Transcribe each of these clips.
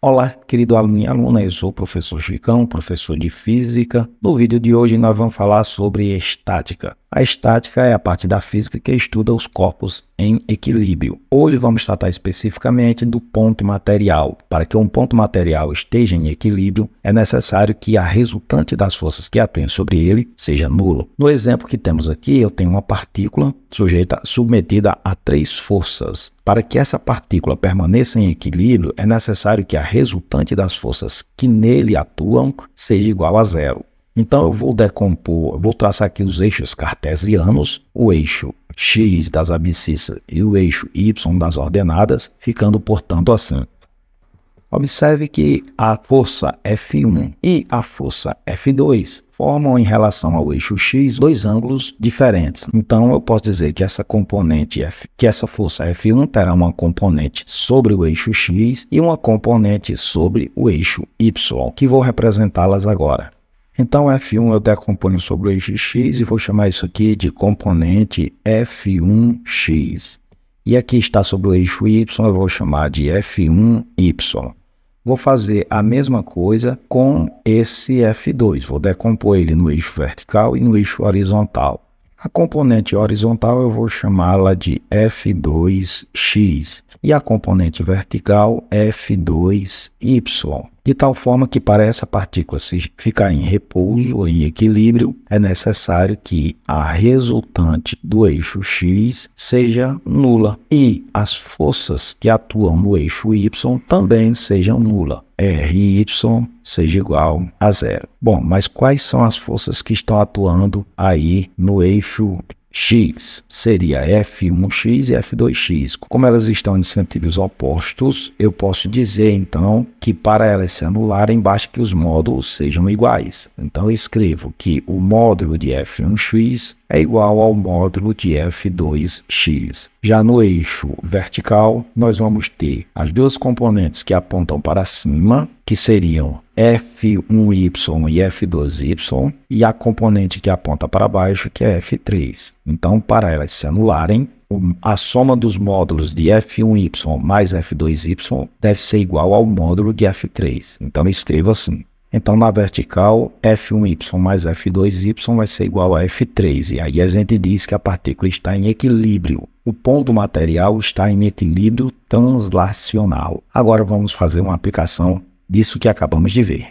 Olá, querido aluno e aluna, eu sou o professor Chicão, professor de Física. No vídeo de hoje nós vamos falar sobre estática. A estática é a parte da física que estuda os corpos em equilíbrio. Hoje vamos tratar especificamente do ponto material. Para que um ponto material esteja em equilíbrio, é necessário que a resultante das forças que atuem sobre ele seja nulo. No exemplo que temos aqui, eu tenho uma partícula submetida a 3 forças. Para que essa partícula permaneça em equilíbrio, é necessário que a resultante das forças que nele atuam seja igual a zero. Então eu vou traçar aqui os eixos cartesianos, o eixo x das abscissas e o eixo y das ordenadas, ficando, portanto, assim. Observe que a força F1 e a força F2 formam, em relação ao eixo x, dois ângulos diferentes. Então, eu posso dizer que essa força F1 terá uma componente sobre o eixo x e uma componente sobre o eixo y, que vou representá-las agora. Então, F1 eu decomponho sobre o eixo x e vou chamar isso aqui de componente F1x. E aqui está sobre o eixo y, eu vou chamar de F1y. Vou fazer a mesma coisa com esse F2. Vou decompor ele no eixo vertical e no eixo horizontal. A componente horizontal eu vou chamá-la de F2x e a componente vertical F2y. De tal forma que para essa partícula ficar em repouso ou em equilíbrio, é necessário que a resultante do eixo x seja nula e as forças que atuam no eixo y também sejam nulas. RY seja igual a zero. Bom, mas quais são as forças que estão atuando aí no eixo x? Seria F1x e F2x. Como elas estão em sentidos opostos, eu posso dizer, então, que para elas se anularem, basta que os módulos sejam iguais. Então, eu escrevo que o módulo de F1x é igual ao módulo de F2x. Já no eixo vertical, nós vamos ter as duas componentes que apontam para cima, que seriam F1y e F2y, e a componente que aponta para baixo, que é F3. Então, para elas se anularem, a soma dos módulos de F1y mais F2y deve ser igual ao módulo de F3. Então, escrevo assim. Então, na vertical, F1y mais F2y vai ser igual a F3. E aí a gente diz que a partícula está em equilíbrio. O ponto material está em equilíbrio translacional. Agora vamos fazer uma aplicação disso que acabamos de ver.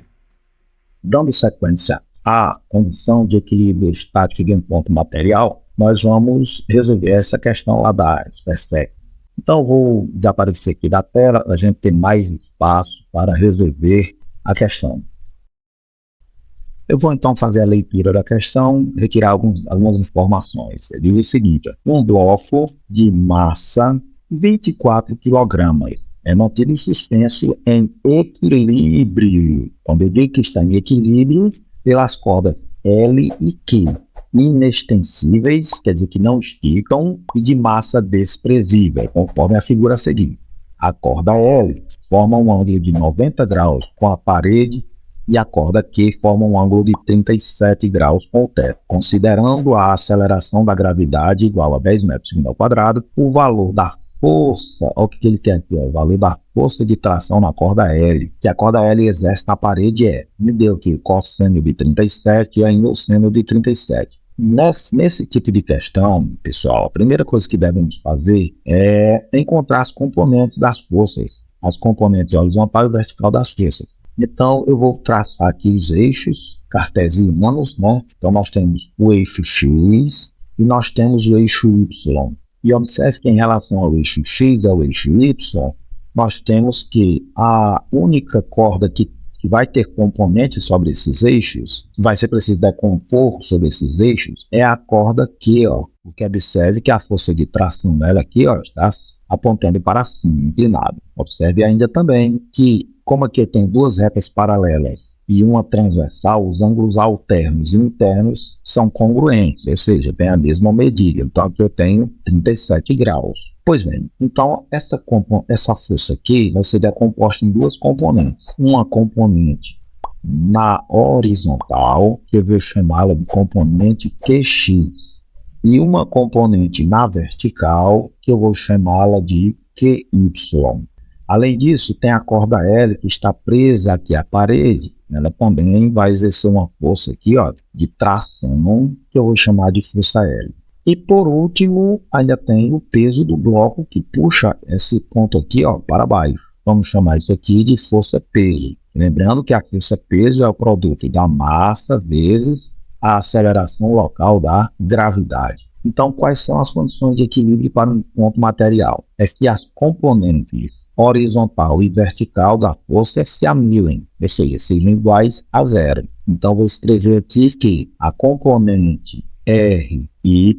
Dando sequência à condição de equilíbrio estático de um ponto material, nós vamos resolver essa questão lá da SpaceX. Então, vou desaparecer aqui da tela para a gente ter mais espaço para resolver a questão. Eu vou então fazer a leitura da questão, retirar algumas informações. Ele diz o seguinte: um bloco de massa 24 kg é mantido em suspenso em equilíbrio. Quando eu digo que está em equilíbrio, pelas cordas L e Q, inextensíveis, quer dizer que não esticam, e de massa desprezível, conforme a figura a seguir. A corda L forma um ângulo de 90 graus com a parede e a corda Q forma um ângulo de 37 graus com o teto. Considerando a aceleração da gravidade igual a 10 metros por segundo ao quadrado, o valor da força, olha o que ele quer aqui, o valor da força de tração na corda L, que a corda L exerce na parede me deu aqui o cosseno de 37 e ainda o seno de 37. Nesse tipo de questão, pessoal, a primeira coisa que devemos fazer é encontrar as componentes das forças, as componentes horizontal e vertical das forças. Então, eu vou traçar aqui os eixos cartesianos, né? Então, nós temos o eixo x e nós temos o eixo y. E observe que em relação ao eixo x e ao eixo y, nós temos que a única corda que vai ter componentes sobre esses eixos, vai ser preciso decompor sobre esses eixos, é a corda Q, ó. Porque observe que a força de tração nela aqui, ó, está apontando para cima, inclinado. Observe ainda também que, como aqui tem duas retas paralelas e uma transversal, os ângulos alternos e internos são congruentes, ou seja, tem a mesma medida. Então, aqui eu tenho 37 graus. Pois bem, então essa força aqui vai ser decomposta em duas componentes. Uma componente na horizontal, que eu vou chamá-la de componente QX, e uma componente na vertical, que eu vou chamá-la de QY. Além disso, tem a corda L que está presa aqui à parede. Ela também vai exercer uma força aqui, ó, de tração, que eu vou chamar de força L. E por último, ainda tem o peso do bloco que puxa esse ponto aqui, ó, para baixo. Vamos chamar isso aqui de força peso. Lembrando que a força peso é o produto da massa vezes a aceleração local da gravidade. Então, quais são as condições de equilíbrio para um ponto material? É que as componentes horizontal e vertical da força se anulem, ou seja, sejam iguais a zero. Então, vou escrever aqui que a componente RY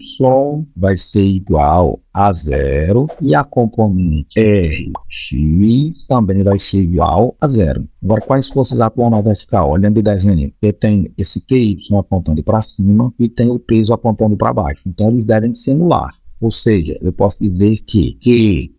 vai ser igual a zero e a componente RX também vai ser igual a zero. Agora, quais forças atuam na vertical? Olhando o desenho, porque tem esse QY apontando para cima e tem o peso apontando para baixo. Então, eles devem se anular. Ou seja, eu posso dizer que QY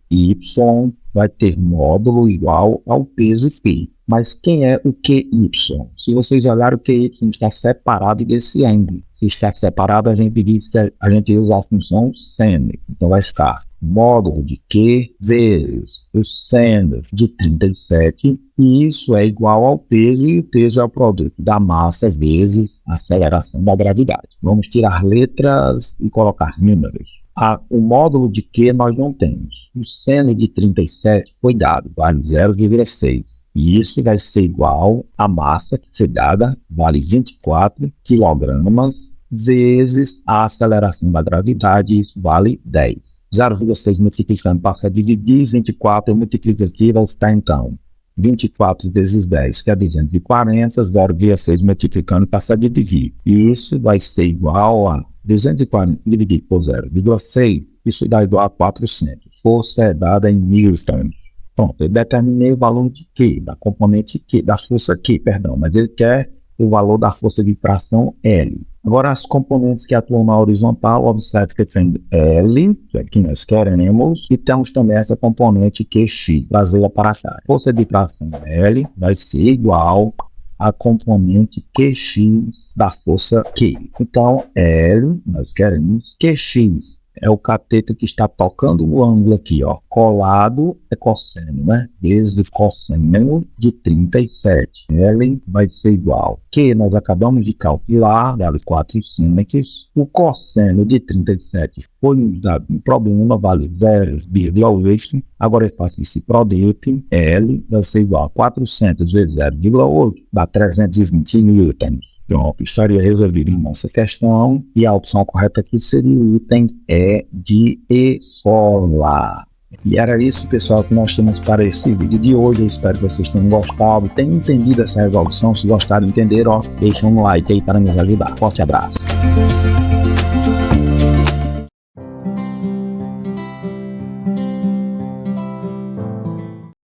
vai ter módulo igual ao peso P. Mas quem é o QY? Se vocês olharem, o QY está separado desse ângulo. Se está separado, a gente diz que a gente usa a função seno. Então vai ficar módulo de Q vezes o seno de 37, e isso é igual ao peso, e o peso é o produto da massa vezes a aceleração da gravidade. Vamos tirar letras e colocar números. O módulo de Q nós não temos. O seno de 37 foi dado, vale 0,6. E isso vai ser igual à massa que foi dada, vale 24 kg, vezes a aceleração da gravidade, isso vale 10. 0,6 multiplicando passa a dividir, 24 eu multiplico aqui, vai ficar então 24 vezes 10, que é 240, 0,6 multiplicando passa a dividir. E isso vai ser igual a 240 dividido por 0,6, isso dá igual a 400. Força é dada em newtons. Pronto, eu determinei o valor de Q, da componente Q, da força Q, perdão, mas ele quer o valor da força de tração L. Agora, as componentes que atuam na horizontal, observe que tem L, que é que nós queremos, e temos também essa componente QX, trazê-la para cá. Força de tração L vai ser igual a componente QX da força Q. Então, L, nós queremos QX. É o cateto que está tocando o ângulo aqui, ó. Colado é cosseno, né? Vezes o cosseno de 37. L vai ser igual. Que nós acabamos de calcular, vale 4 centímetros. O cosseno de 37 foi nos dado um problema, vale 0,8. Agora eu faço esse produto. L vai ser igual a 400 vezes 0,8, dá 320 newtons. Pronto, estaria resolvida nossa questão, e a opção correta aqui seria o item E de escola. E era isso, pessoal, que nós temos para esse vídeo de hoje. Eu espero que vocês tenham gostado, tenham entendido essa resolução. Se gostaram de entender, ó, deixa um like aí para nos ajudar. Forte abraço.